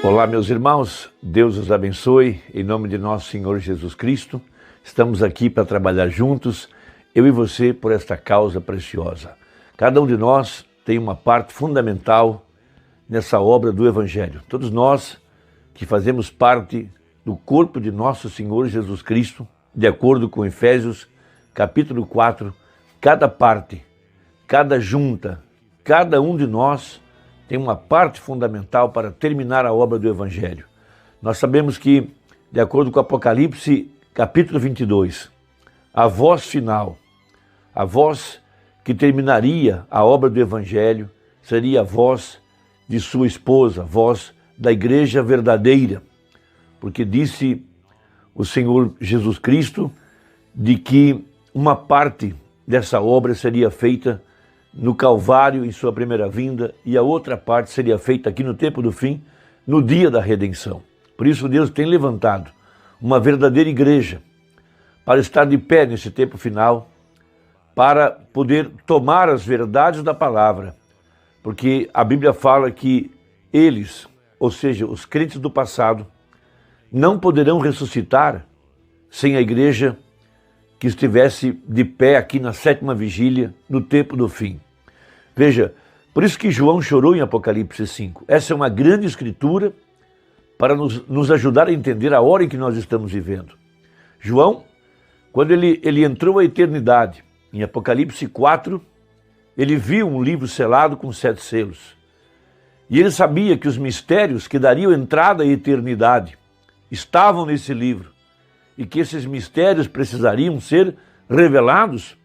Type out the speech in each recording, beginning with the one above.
Olá, meus irmãos, Deus os abençoe, em nome de nosso Senhor Jesus Cristo. Estamos aqui para trabalhar juntos, eu e você, por esta causa preciosa. Cada um de nós tem uma parte fundamental nessa obra do Evangelho. Todos nós que fazemos parte do corpo de nosso Senhor Jesus Cristo, de acordo com Efésios, capítulo 4, cada parte, cada junta, cada um de nós tem uma parte fundamental para terminar a obra do Evangelho. Nós sabemos que, de acordo com Apocalipse, capítulo 22, a voz final, a voz que terminaria a obra do Evangelho, seria a voz de sua esposa, a voz da igreja verdadeira, porque disse o Senhor Jesus Cristo de que uma parte dessa obra seria feita no Calvário, em sua primeira vinda, e a outra parte seria feita aqui no tempo do fim, no dia da redenção. Por isso Deus tem levantado uma verdadeira igreja para estar de pé nesse tempo final, para poder tomar as verdades da palavra, porque a Bíblia fala que eles, ou seja, os crentes do passado, não poderão ressuscitar sem a igreja que estivesse de pé aqui na sétima vigília, no tempo do fim. Veja, por isso que João chorou em Apocalipse 5. Essa é uma grande escritura para nos ajudar a entender a hora em que nós estamos vivendo. João, quando ele entrou à eternidade, em Apocalipse 4, ele viu um livro selado com 7 selos. E ele sabia que os mistérios que dariam entrada à eternidade estavam nesse livro e que esses mistérios precisariam ser revelados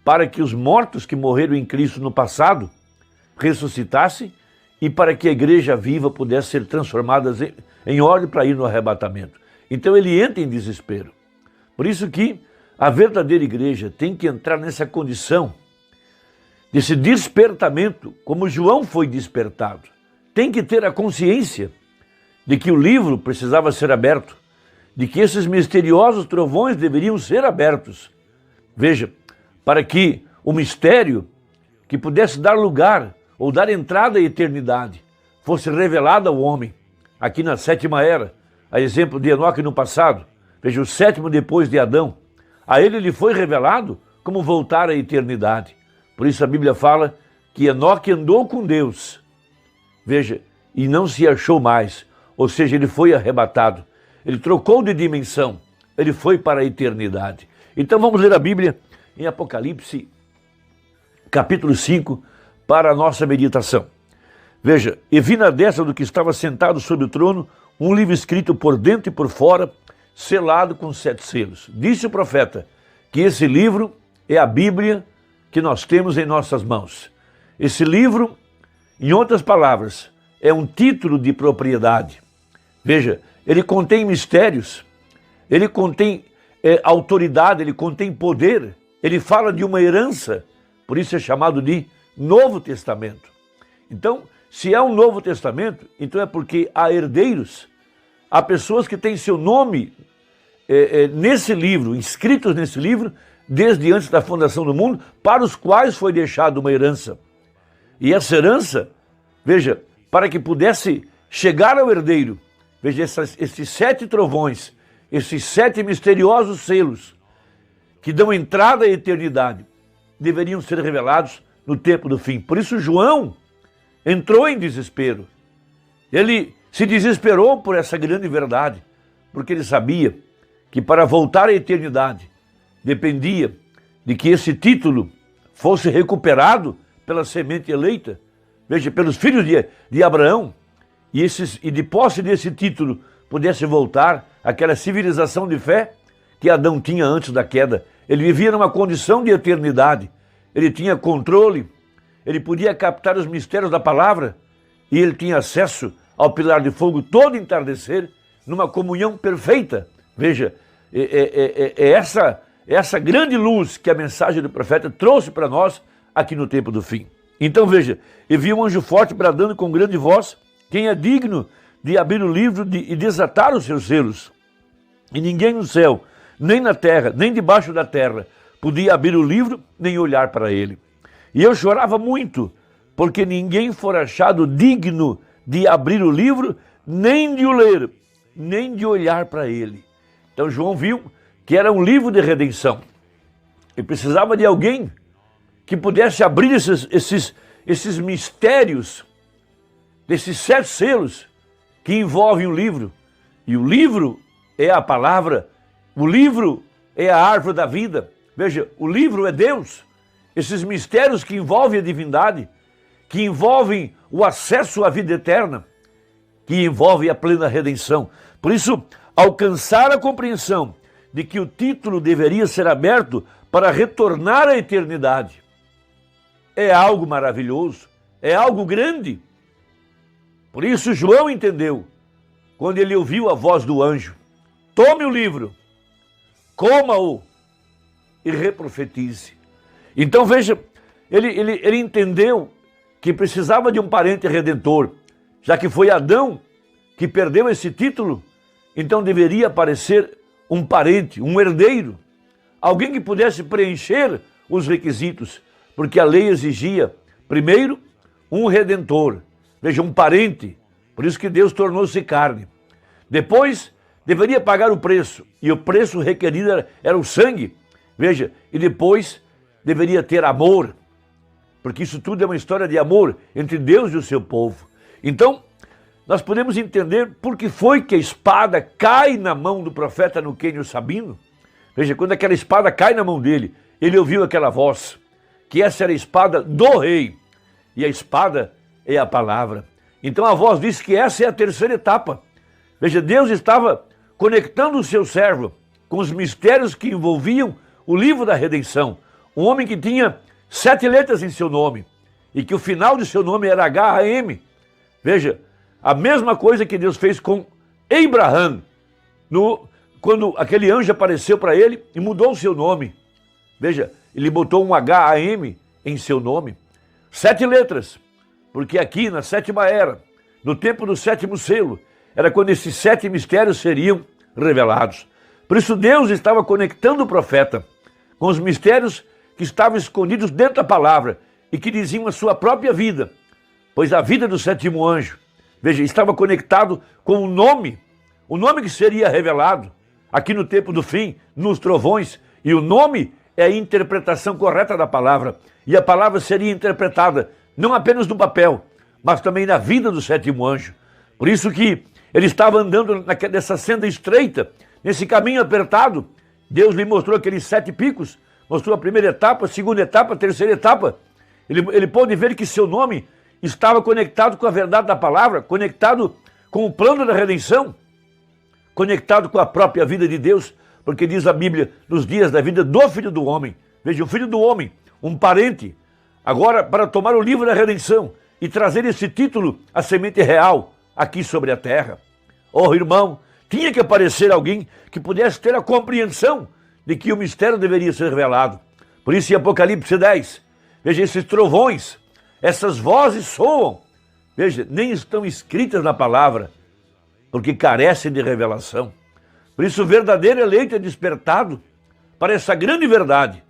para que os mortos que morreram em Cristo no passado ressuscitassem e para que a igreja viva pudesse ser transformada em ordem para ir no arrebatamento. Então ele entra em desespero. Por isso que a verdadeira igreja tem que entrar nessa condição, desse despertamento, como João foi despertado. Tem que ter a consciência de que o livro precisava ser aberto, de que esses misteriosos trovões deveriam ser abertos. Veja, para que o mistério que pudesse dar lugar ou dar entrada à eternidade fosse revelado ao homem, aqui na sétima era, a exemplo de Enoque no passado, veja, o sétimo depois de Adão, a ele lhe foi revelado como voltar à eternidade. Por isso a Bíblia fala que Enoque andou com Deus, veja, e não se achou mais, ou seja, ele foi arrebatado, ele trocou de dimensão, ele foi para a eternidade. Então vamos ler a Bíblia em Apocalipse, capítulo 5, para a nossa meditação. Veja, e vi na destra do que estava sentado sobre o trono um livro escrito por dentro e por fora, selado com 7 selos. Disse o profeta que esse livro é a Bíblia que nós temos em nossas mãos. Esse livro, em outras palavras, é um título de propriedade. Veja, ele contém mistérios, ele contém autoridade, ele contém poder, ele fala de uma herança, por isso é chamado de Novo Testamento. Então, se é um Novo Testamento, então é porque há herdeiros, há pessoas que têm seu nome nesse livro, inscritos nesse livro, desde antes da fundação do mundo, para os quais foi deixada uma herança. E essa herança, veja, para que pudesse chegar ao herdeiro, veja, esses 7 trovões, esses 7 misteriosos selos, que dão entrada à eternidade, deveriam ser revelados no tempo do fim. Por isso João entrou em desespero. Ele se desesperou por essa grande verdade, porque ele sabia que para voltar à eternidade dependia de que esse título fosse recuperado pela semente eleita, veja, pelos filhos de Abraão, e de posse desse título pudesse voltar àquela civilização de fé que Adão tinha antes da queda. Ele vivia numa condição de eternidade, ele tinha controle, ele podia captar os mistérios da palavra e ele tinha acesso ao pilar de fogo todo entardecer, numa comunhão perfeita. Veja, essa grande luz que a mensagem do profeta trouxe para nós aqui no tempo do fim. Então veja, e vi um anjo forte bradando com grande voz, quem é digno de abrir o livro e desatar os seus selos? E ninguém no céu, nem na terra, nem debaixo da terra, podia abrir o livro, nem olhar para ele. E eu chorava muito, porque ninguém for achado digno de abrir o livro, nem de o ler, nem de olhar para ele. Então João viu que era um livro de redenção. E precisava de alguém que pudesse abrir esses mistérios, desses 7 selos que envolvem o livro. E o livro é a palavra, o livro é a árvore da vida. Veja, o livro é Deus. Esses mistérios que envolvem a divindade, que envolvem o acesso à vida eterna, que envolvem a plena redenção. Por isso, alcançar a compreensão de que o título deveria ser aberto para retornar à eternidade é algo maravilhoso, é algo grande. Por isso João entendeu, quando ele ouviu a voz do anjo: tome o livro, coma-o e reprofetize. Então veja, ele entendeu que precisava de um parente redentor, já que foi Adão que perdeu esse título, então deveria aparecer um parente, um herdeiro, alguém que pudesse preencher os requisitos, porque a lei exigia, primeiro, um redentor, veja, um parente, por isso que Deus tornou-se carne. Depois, deveria pagar o preço, e o preço requerido era o sangue, veja, e depois deveria ter amor, porque isso tudo é uma história de amor entre Deus e o seu povo. Então, nós podemos entender por que foi que a espada cai na mão do profeta Nuquênio Sabino. Veja, quando aquela espada cai na mão dele, ele ouviu aquela voz, que essa era a espada do rei, e a espada é a palavra. Então a voz diz que essa é a terceira etapa. Veja, Deus estava conectando o seu servo com os mistérios que envolviam o livro da redenção. Um homem que tinha 7 letras em seu nome, e que o final de seu nome era H-A-M. Veja, a mesma coisa que Deus fez com Abraham, quando aquele anjo apareceu para ele e mudou o seu nome. Veja, ele botou um H-A-M em seu nome. 7 letras, porque aqui na 7ª era, no tempo do 7º selo, era quando esses 7 mistérios seriam revelados. Por isso Deus estava conectando o profeta com os mistérios que estavam escondidos dentro da palavra e que diziam a sua própria vida, pois a vida do 7º anjo, veja, estava conectado com o nome que seria revelado aqui no tempo do fim, nos trovões, e o nome é a interpretação correta da palavra, e a palavra seria interpretada não apenas no papel, mas também na vida do 7º anjo. Por isso que ele estava andando nessa senda estreita, nesse caminho apertado. Deus lhe mostrou aqueles 7 picos, mostrou a primeira etapa, a segunda etapa, a terceira etapa. Ele pôde ver que seu nome estava conectado com a verdade da palavra, conectado com o plano da redenção, conectado com a própria vida de Deus, porque diz a Bíblia, nos dias da vida do Filho do Homem. Veja, o Filho do Homem, um parente, agora para tomar o livro da redenção e trazer esse título, a semente real, aqui sobre a terra. Oh, irmão, tinha que aparecer alguém que pudesse ter a compreensão de que o mistério deveria ser revelado. Por isso em Apocalipse 10, veja, esses trovões, essas vozes soam, veja, nem estão escritas na palavra, porque carecem de revelação. Por isso o verdadeiro eleito é despertado para essa grande verdade.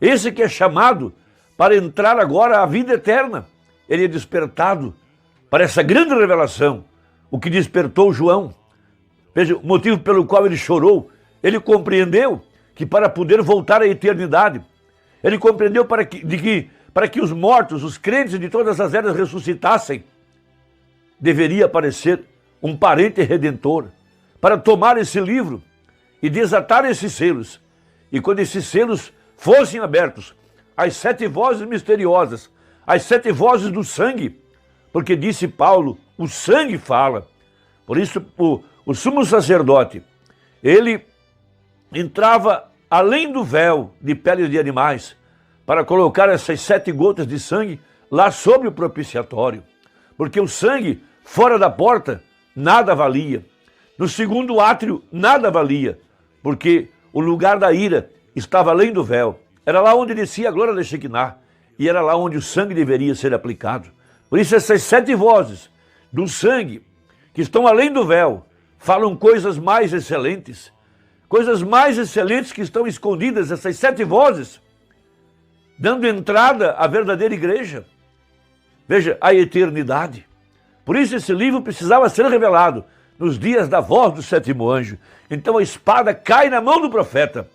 Esse que é chamado para entrar agora à vida eterna, ele é despertado para essa grande revelação, o que despertou João. Veja, o motivo pelo qual ele chorou, ele compreendeu que para poder voltar à eternidade, ele compreendeu para que os mortos, os crentes de todas as eras ressuscitassem, deveria aparecer um parente redentor para tomar esse livro e desatar esses selos. E quando esses selos fossem abertos, as 7 vozes misteriosas, as 7 vozes do sangue, porque disse Paulo, o sangue fala. Por isso o sumo sacerdote, ele entrava além do véu de peles de animais para colocar essas 7 gotas de sangue lá sobre o propiciatório, porque o sangue fora da porta nada valia. No segundo átrio nada valia, porque o lugar da ira estava além do véu. Era lá onde descia a glória da Shekinah e era lá onde o sangue deveria ser aplicado. Por isso essas 7 vozes do sangue que estão além do véu falam coisas mais excelentes que estão escondidas, essas 7 vozes, dando entrada à verdadeira igreja. Veja, a eternidade. Por isso esse livro precisava ser revelado nos dias da voz do sétimo anjo. Então a espada cai na mão do profeta.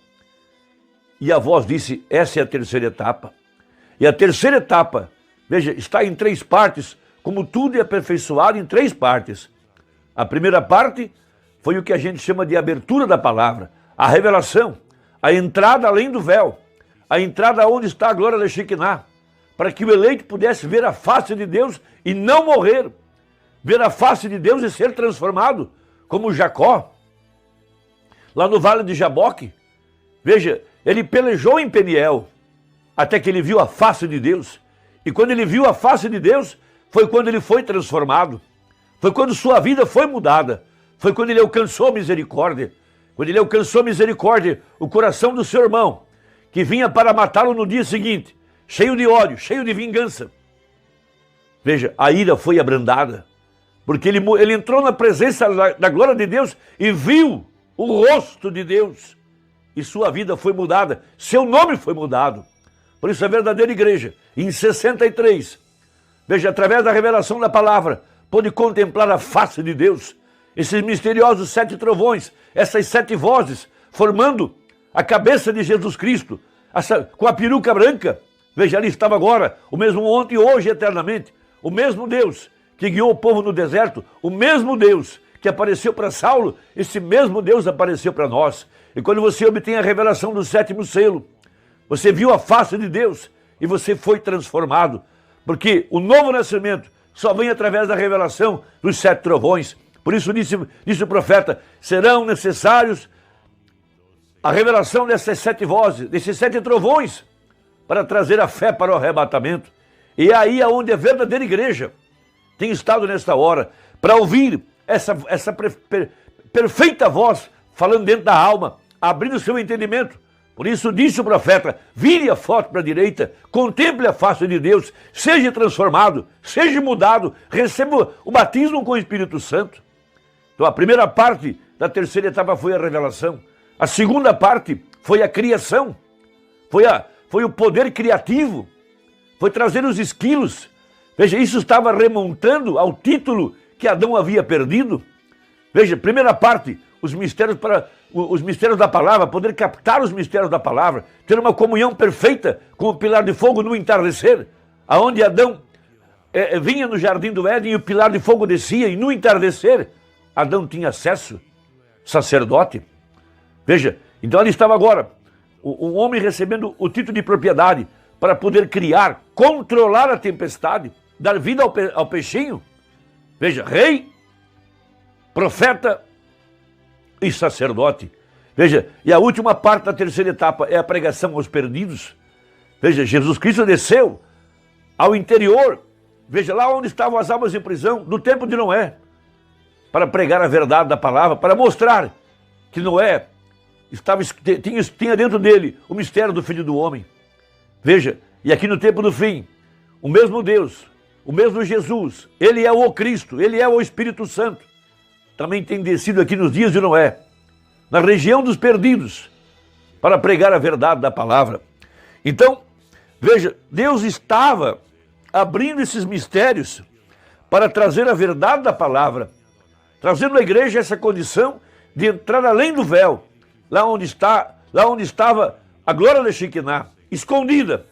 E a voz disse, essa é a terceira etapa. E a terceira etapa, veja, está em 3 partes, como tudo é aperfeiçoado em 3 partes. A primeira parte foi o que a gente chama de abertura da palavra, a revelação, a entrada além do véu, a entrada onde está a glória da Shekinah, para que o eleito pudesse ver a face de Deus e não morrer, ver a face de Deus e ser transformado, como Jacó, lá no vale de Jaboque. Veja, ele pelejou em Peniel, até que ele viu a face de Deus. E quando ele viu a face de Deus, foi quando ele foi transformado. Foi quando sua vida foi mudada. Foi quando ele alcançou misericórdia. Quando ele alcançou misericórdia, o coração do seu irmão, que vinha para matá-lo no dia seguinte, cheio de ódio, cheio de vingança. Veja, a ira foi abrandada, porque ele entrou na presença da glória de Deus e viu o rosto de Deus. E sua vida foi mudada, seu nome foi mudado. Por isso a verdadeira igreja, em 63, veja, através da revelação da palavra, pôde contemplar a face de Deus. Esses misteriosos 7 trovões, essas 7 vozes, formando a cabeça de Jesus Cristo, com a peruca branca. Veja, ali estava agora, o mesmo ontem, hoje e eternamente. O mesmo Deus que guiou o povo no deserto, o mesmo Deus que apareceu para Saulo, esse mesmo Deus apareceu para nós. E quando você obtém a revelação do 7º selo, você viu a face de Deus e você foi transformado. Porque o novo nascimento só vem através da revelação dos 7 trovões. Por isso disse o profeta, serão necessários a revelação dessas 7 vozes, desses 7 trovões, para trazer a fé para o arrebatamento. E é aí aonde a verdadeira igreja tem estado nesta hora, para ouvir essa perfeita voz falando dentro da alma, abrindo o seu entendimento. Por isso disse o profeta, vire a foto para a direita, contemple a face de Deus, seja transformado, seja mudado, receba o batismo com o Espírito Santo. Então a primeira parte da terceira etapa foi a revelação. A segunda parte foi a criação, foi o poder criativo, foi trazer os esquilos. Veja, isso estava remontando ao título que Adão havia perdido. Veja, primeira parte, os mistérios da palavra, poder captar os mistérios da palavra, ter uma comunhão perfeita com o pilar de fogo no entardecer, aonde Adão vinha no jardim do Éden e o pilar de fogo descia, e no entardecer Adão tinha acesso, sacerdote. Veja, então ali estava agora um homem recebendo o título de propriedade para poder criar, controlar a tempestade, dar vida ao peixinho. Veja, rei, profeta e sacerdote. Veja, e a última parte da terceira etapa é a pregação aos perdidos. Veja, Jesus Cristo desceu ao interior, veja, lá onde estavam as almas em prisão, do tempo de Noé, para pregar a verdade da palavra, para mostrar que Noé tinha dentro dele o mistério do Filho do Homem. Veja, e aqui no tempo do fim, o mesmo Deus, o mesmo Jesus, ele é o Cristo, ele é o Espírito Santo, também tem descido aqui nos dias de Noé, na região dos perdidos, para pregar a verdade da palavra. Então, veja, Deus estava abrindo esses mistérios para trazer a verdade da palavra, trazendo à igreja essa condição de entrar além do véu, lá onde estava a glória da Shekinah, escondida,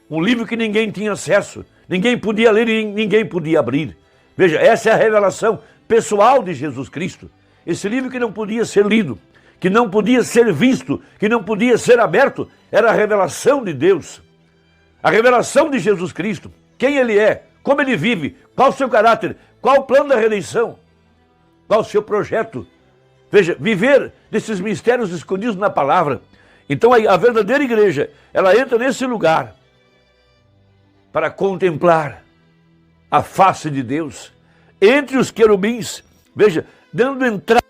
um livro que ninguém tinha acesso, ninguém podia ler e ninguém podia abrir. Veja, essa é a revelação pessoal de Jesus Cristo. Esse livro que não podia ser lido, que não podia ser visto, que não podia ser aberto, era a revelação de Deus. A revelação de Jesus Cristo, quem ele é, como ele vive, qual o seu caráter, qual o plano da redenção, qual o seu projeto. Veja, viver desses mistérios escondidos na palavra. Então a verdadeira igreja, ela entra nesse lugar para contemplar a face de Deus entre os querubins, veja, dando entrada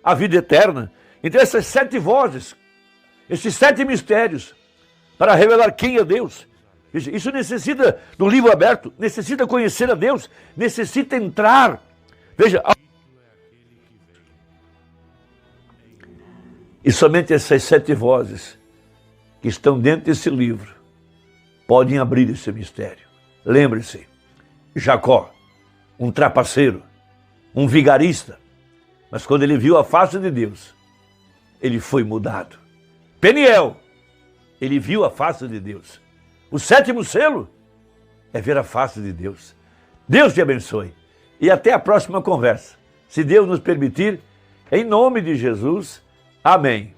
à vida eterna. Então essas 7 vozes, esses 7 mistérios, para revelar quem é Deus. Veja, isso necessita do livro aberto, necessita conhecer a Deus, necessita entrar. Veja, e somente essas 7 vozes que estão dentro desse livro podem abrir esse mistério. Lembre-se, Jacó, um trapaceiro, um vigarista. Mas quando ele viu a face de Deus, ele foi mudado. Peniel, ele viu a face de Deus. O 7º selo é ver a face de Deus. Deus te abençoe. E até a próxima conversa. Se Deus nos permitir, em nome de Jesus. Amém.